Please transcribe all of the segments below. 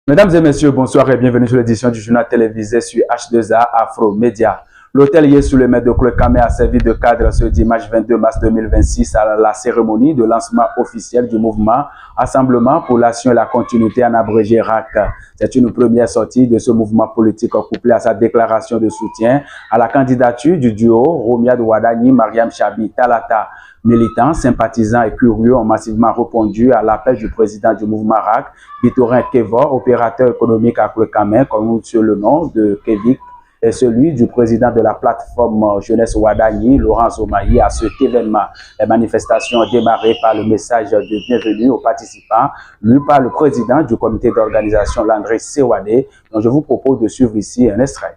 Mesdames et messieurs, bonsoir et bienvenue sur l'édition du journal télévisé sur H2A Afro Média. L'hôtelier sous le maire de Clocamé a servi de cadre ce dimanche 22 mars 2026 à la cérémonie de lancement officiel du mouvement Rassemblement pour l'action et la continuité en abrégé RAC. C'est une première sortie de ce mouvement politique couplé à sa déclaration de soutien à la candidature du duo Romiad Wadani Mariam Chabi Talata. Militants, sympathisants et curieux ont massivement répondu à l'appel du président du mouvement RAC, Victorin Kevor, opérateur économique à Clocamé, connu sur le nom de Kevik, et celui du président de la plateforme Jeunesse Wadani, Laurent Zomaï, à cet événement. Les manifestations ont démarré par le message de bienvenue aux participants, lu par le président du comité d'organisation, Landry Sewadé, dont je vous propose de suivre ici un extrait.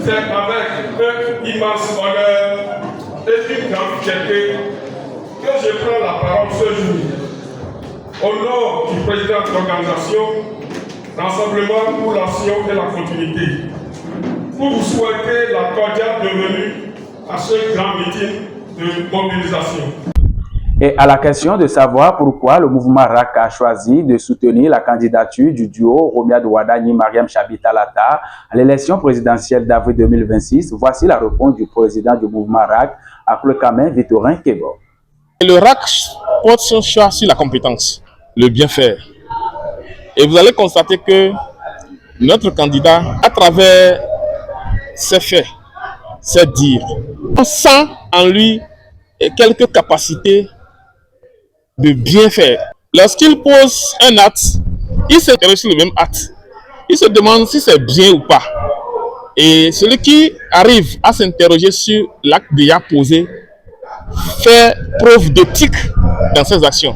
C'est avec un immense honneur et une grande fierté que je prends la parole ce jour. Au nom du président de l'organisation, Rassemblement pour l'action et la continuité, pour vous souhaiter la cordiale bienvenue à ce grand meeting de mobilisation. Et à la question de savoir pourquoi le mouvement RAC a choisi de soutenir la candidature du duo Romiad Wadani Mariam Chabi Talata à l'élection présidentielle d'avril 2026, voici la réponse du président du mouvement RAC à Clocamé, Victorin Kevor. Le RAC porte son choix sur la compétence, le bien faire. Et vous allez constater que notre candidat, à travers ses faits, ses dires, on sent en lui quelques capacités de bien faire. Lorsqu'il pose un acte, il s'intéresse sur le même acte. Il se demande si c'est bien ou pas. Et celui qui arrive à s'interroger sur l'acte déjà posé fait preuve d'éthique dans ses actions.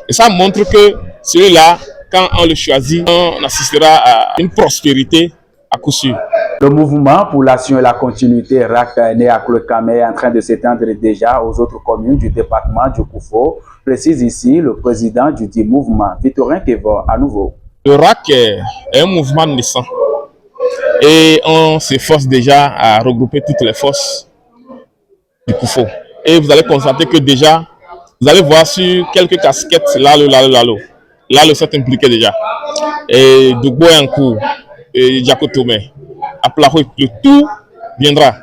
Et ça montre que celui-là, quand on le choisit, on assistera à une prospérité à coup sûr. Le mouvement pour l'action et la continuité RAC né à Clocamé est en train de s'étendre déjà aux autres communes du département du Koufo, précise ici le président du dit mouvement, Victorin Kevor, à nouveau. Le RAC est un mouvement naissant et on s'efforce déjà à regrouper toutes les forces du Koufo. Et vous allez constater que déjà, vous allez voir sur quelques casquettes, Lalo s'est impliqué déjà. Et Dogbo est en cours, et Diako Tomé. À Plahoui, le tout viendra.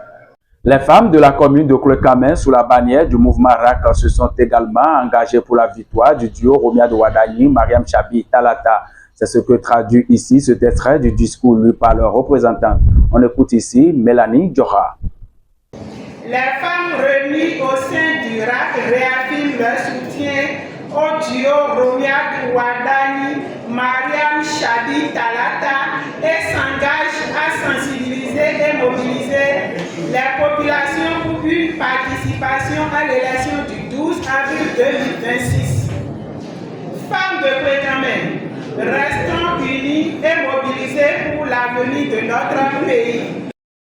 Les femmes de la commune de Clocamé, sous la bannière du mouvement RAC, se sont également engagées pour la victoire du duo Romiad Wadani Mariam Chabi Talata. C'est ce que traduit ici cet extrait du discours lu par leur représentante. On écoute ici Mélanie Djora. Les femmes réunies au sein du RAC réaffirment leur soutien au duo Romiad Wadani Mariam Chabi Talata et s'engagent à sensibiliser et mobiliser les populations pour une participation à l'élection du 12 avril 2026. Femmes de Clocamé, restons unis et mobilisés pour l'avenir de notre pays.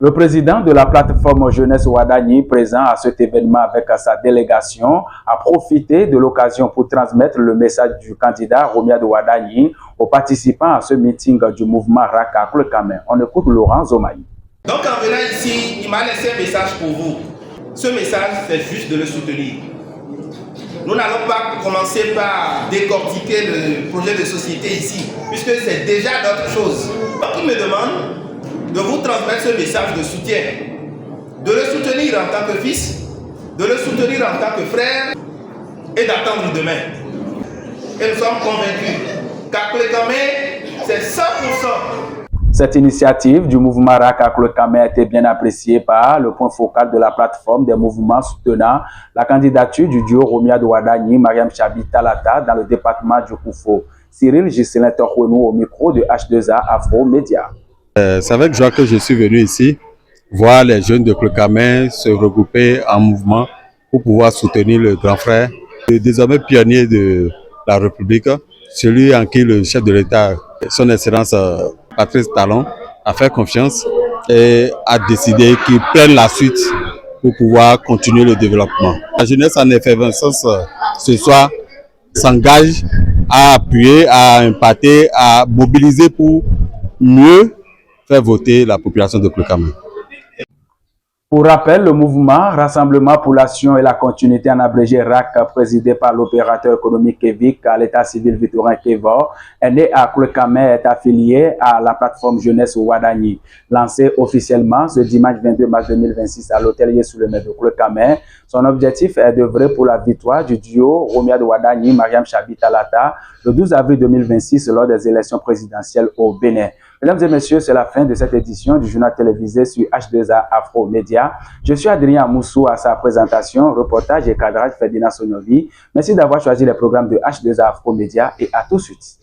Le président de la plateforme Jeunesse Wadani, présent à cet événement avec sa délégation, a profité de l'occasion pour transmettre le message du candidat Romiad Wadani aux participants à ce meeting du mouvement RAC à Clocamé. On écoute Laurent Zomaï. Donc en venant ici, il m'a laissé un message pour vous. Ce message, c'est juste de le soutenir. Nous n'allons pas commencer par décortiquer le projet de société ici, puisque c'est déjà d'autres choses. Donc il me demande de vous transmettre ce message de soutien, de le soutenir en tant que fils, de le soutenir en tant que frère et d'attendre demain. Et nous sommes convaincus qu'à Clocamé, c'est 100%. Cette initiative du mouvement RAC à Clocamé a été bien appréciée par le point focal de la plateforme des mouvements soutenant la candidature du duo Romiad Wadani Mariam Chabi Talata dans le département du Koufo. Cyril Giselin Torrenou au micro de H2A Afro Média. C'est avec joie que je suis venu ici voir les jeunes de Clocamé se regrouper en mouvement pour pouvoir soutenir le grand frère, le désormais pionnier de la République, celui en qui le chef de l'État, son Excellence Patrice Talon, a fait confiance et a décidé qu'il prenne la suite pour pouvoir continuer le développement. La jeunesse en effervescence ce soir s'engage à appuyer, à impacter, à mobiliser pour mieux faire voter la population de Clocamé. Pour rappel, le mouvement Rassemblement pour l'Action et la Continuité en abrégé RAC, présidé par l'opérateur économique Kevic à l'état civil Victorin Kevor, est né à Klekame et est affilié à la plateforme Jeunesse Ouadani. Lancé officiellement ce dimanche 22 mars 2026 à l'hôtel Yesouleme de Klekame, son objectif est d'œuvrer pour la victoire du duo Romiad Ouadani, Mariam Chabi Talata, le 12 avril 2026 lors des élections présidentielles au Bénin. Mesdames et messieurs, c'est la fin de cette édition du journal télévisé sur H2A Afro Média. Je suis Adrien Moussou à sa présentation, reportage et cadrage Ferdinand Sonovi. Merci d'avoir choisi les programmes de H2A Afro Média et à tout de suite.